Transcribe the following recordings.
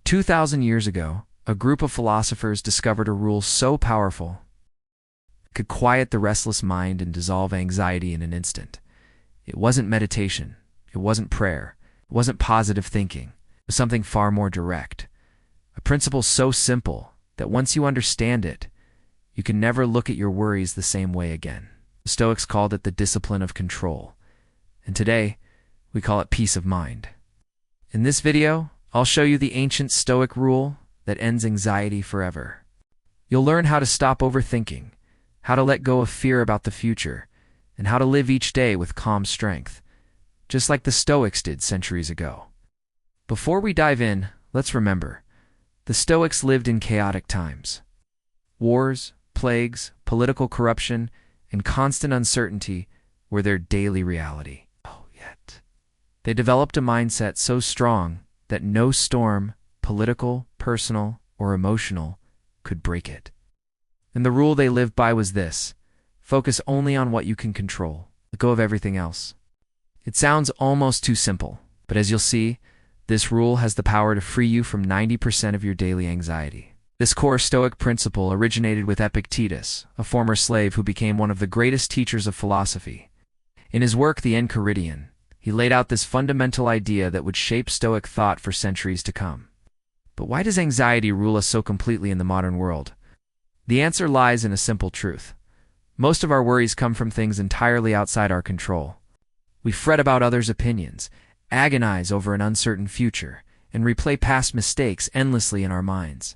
2,000 years ago, a group of philosophers discovered a rule so powerful it could quiet the restless mind and dissolve anxiety in an instant. It wasn't meditation. It wasn't prayer. It wasn't positive thinking. It was something far more direct. A principle so simple that once you understand it, you can never look at your worries the same way again. The Stoics called it the discipline of control, and today we call it peace of mind. In this video, I'll show you the ancient Stoic rule that ends anxiety forever. You'll learn how to stop overthinking, how to let go of fear about the future, and how to live each day with calm strength, just like the Stoics did centuries ago. Before we dive in, let's remember, the Stoics lived in chaotic times. Wars, plagues, political corruption, and constant uncertainty were their daily reality. Yet they developed a mindset so strong that no storm, political, personal, or emotional, could break it. And the rule they lived by was this: focus only on what you can control. Let go of everything else. It sounds almost too simple, but as you'll see, this rule has the power to free you from 90% of your daily anxiety. This core Stoic principle originated with Epictetus, a former slave who became one of the greatest teachers of philosophy. In his work, The Enchiridion, he laid out this fundamental idea that would shape Stoic thought for centuries to come. But why does anxiety rule us so completely in the modern world? The answer lies in a simple truth. Most of our worries come from things entirely outside our control. We fret about others' opinions, agonize over an uncertain future, and replay past mistakes endlessly in our minds.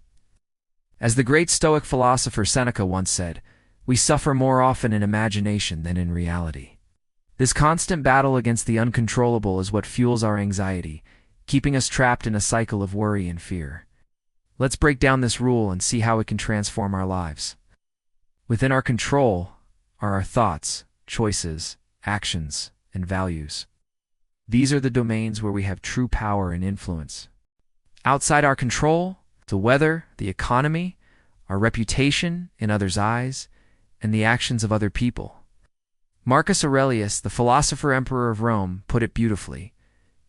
As the great Stoic philosopher Seneca once said, we suffer more often in imagination than in reality. This constant battle against the uncontrollable is what fuels our anxiety, keeping us trapped in a cycle of worry and fear. Let's break down this rule and see how it can transform our lives. Within our control are our thoughts, choices, actions, and values. These are the domains where we have true power and influence. Outside our control, the weather, the economy, our reputation in others' eyes, and the actions of other people. Marcus Aurelius, the philosopher-emperor of Rome, put it beautifully: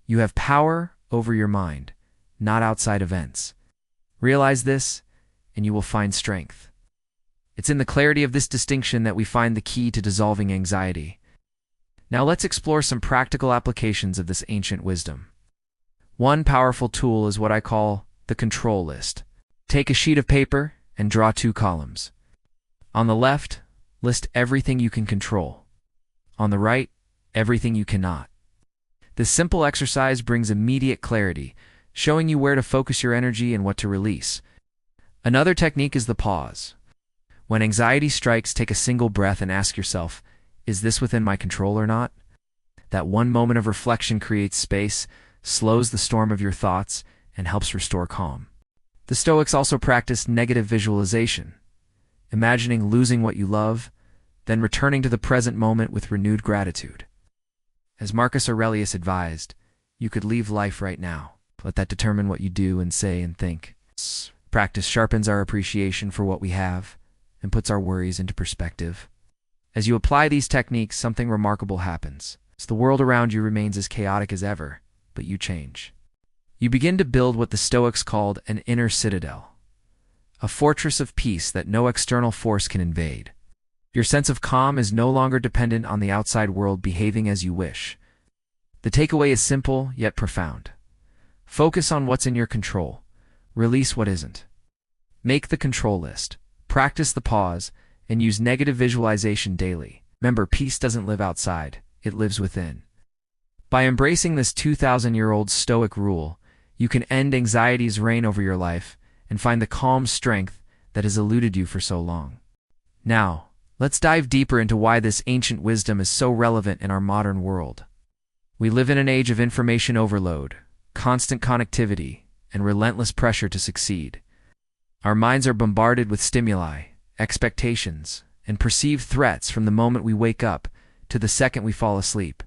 you have power over your mind, not outside events. Realize this, and you will find strength. It's in the clarity of this distinction that we find the key to dissolving anxiety. Now let's explore some practical applications of this ancient wisdom. One powerful tool is what I call the control list. Take a sheet of paper and draw 2 columns. On the left, list everything you can control. On the right, everything you cannot. This simple exercise brings immediate clarity, showing you where to focus your energy and what to release. Another technique is the pause. When anxiety strikes, take a single breath and ask yourself, is this within my control or not? That one moment of reflection creates space, slows the storm of your thoughts, and helps restore calm. The Stoics also practiced negative visualization, imagining losing what you love, then returning to the present moment with renewed gratitude. As Marcus Aurelius advised, you could leave life right now. Let that determine what you do and say and think. Practice sharpens our appreciation for what we have and puts our worries into perspective. As you apply these techniques, something remarkable happens. The world around you remains as chaotic as ever, but you change. You begin to build what the Stoics called an inner citadel, a fortress of peace that no external force can invade. Your sense of calm is no longer dependent on the outside world behaving as you wish. The takeaway is simple yet profound. Focus on what's in your control. Release what isn't. Make the control list. Practice the pause, and use negative visualization daily. Remember, peace doesn't live outside, it lives within. By embracing this 2,000-year-old Stoic rule, you can end anxiety's reign over your life and find the calm strength that has eluded you for so long. Now, let's dive deeper into why this ancient wisdom is so relevant in our modern world. We live in an age of information overload, constant connectivity, and relentless pressure to succeed. Our minds are bombarded with stimuli, expectations, and perceived threats from the moment we wake up to the second we fall asleep.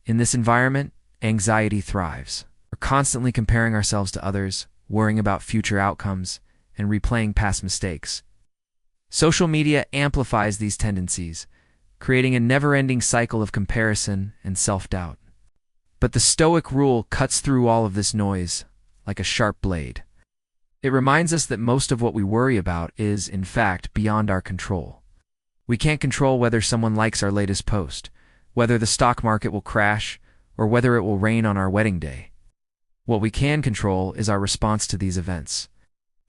In this environment, anxiety thrives. We're constantly comparing ourselves to others, worrying about future outcomes, and replaying past mistakes. Social media amplifies these tendencies, creating a never-ending cycle of comparison and self-doubt. But the Stoic rule cuts through all of this noise like a sharp blade. It reminds us that most of what we worry about is, in fact, beyond our control. We can't control whether someone likes our latest post, whether the stock market will crash, or whether it will rain on our wedding day. What we can control is our response to these events.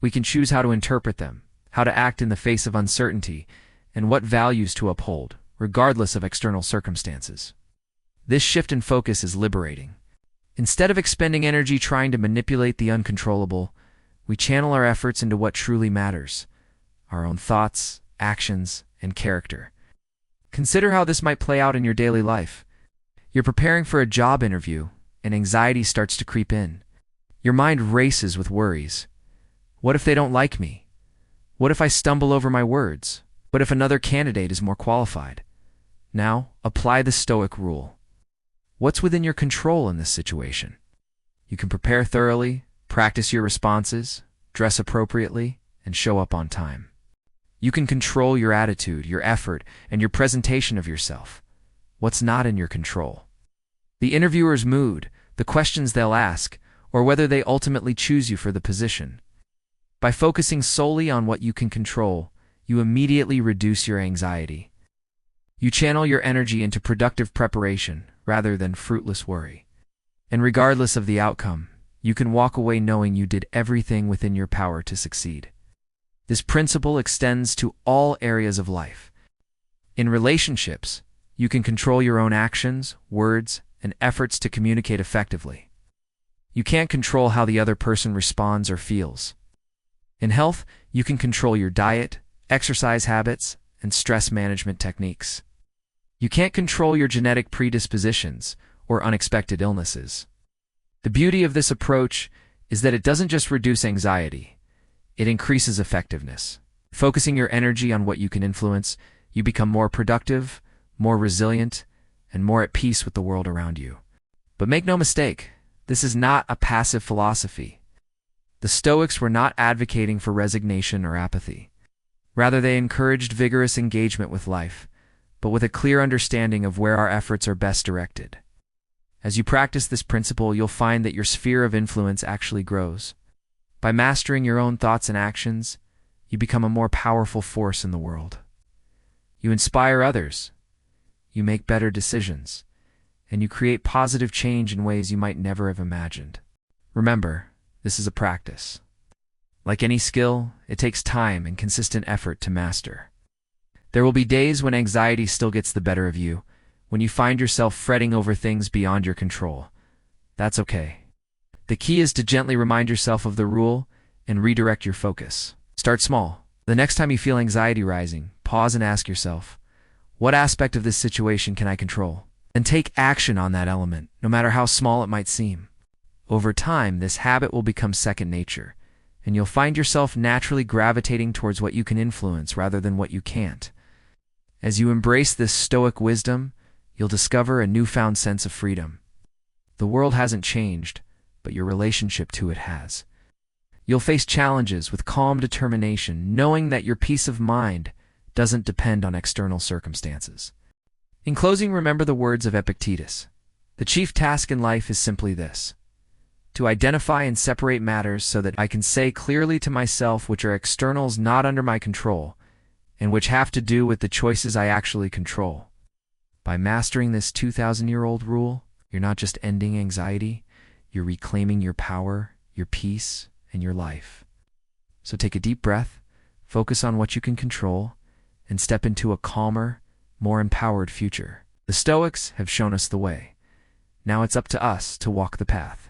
We can choose how to interpret them, how to act in the face of uncertainty, and what values to uphold, regardless of external circumstances. This shift in focus is liberating. Instead of expending energy trying to manipulate the uncontrollable, we channel our efforts into what truly matters: our own thoughts, actions, and character. Consider how this might play out in your daily life. You're preparing for a job interview, and anxiety starts to creep in. Your mind races with worries. What if they don't like me? What if I stumble over my words? What if another candidate is more qualified? Now, apply the Stoic rule. What's within your control in this situation? You can prepare thoroughly, practice your responses, dress appropriately, and show up on time. You can control your attitude, your effort, and your presentation of yourself. What's not in your control? The interviewer's mood, the questions they'll ask, or whether they ultimately choose you for the position. By focusing solely on what you can control, you immediately reduce your anxiety. You channel your energy into productive preparation rather than fruitless worry. And regardless of the outcome, you can walk away knowing you did everything within your power to succeed. This principle extends to all areas of life. In relationships, you can control your own actions, words, and efforts to communicate effectively. You can't control how the other person responds or feels. In health, you can control your diet, exercise habits, and stress management techniques. You can't control your genetic predispositions or unexpected illnesses. The beauty of this approach is that it doesn't just reduce anxiety, it increases effectiveness. Focusing your energy on what you can influence, you become more productive, more resilient, and more at peace with the world around you. But make no mistake, this is not a passive philosophy. The Stoics were not advocating for resignation or apathy. Rather, they encouraged vigorous engagement with life, but with a clear understanding of where our efforts are best directed. As you practice this principle, you'll find that your sphere of influence actually grows. By mastering your own thoughts and actions, you become a more powerful force in the world. You inspire others, you make better decisions, and you create positive change in ways you might never have imagined. Remember, this is a practice. Like any skill, it takes time and consistent effort to master. There will be days when anxiety still gets the better of you, when you find yourself fretting over things beyond your control. That's okay. The key is to gently remind yourself of the rule and redirect your focus. Start small. The next time you feel anxiety rising, pause and ask yourself, what aspect of this situation can I control? And take action on that element, no matter how small it might seem. Over time, this habit will become second nature, and you'll find yourself naturally gravitating towards what you can influence rather than what you can't. As you embrace this Stoic wisdom, you'll discover a newfound sense of freedom. The world hasn't changed, but your relationship to it has. You'll face challenges with calm determination, knowing that your peace of mind doesn't depend on external circumstances. In closing, remember the words of Epictetus. The chief task in life is simply this: to identify and separate matters so that I can say clearly to myself which are externals not under my control, and which have to do with the choices I actually control. By mastering this 2,000-year-old rule, you're not just ending anxiety, you're reclaiming your power, your peace, and your life. So take a deep breath, focus on what you can control, and step into a calmer, more empowered future. The Stoics have shown us the way. Now it's up to us to walk the path.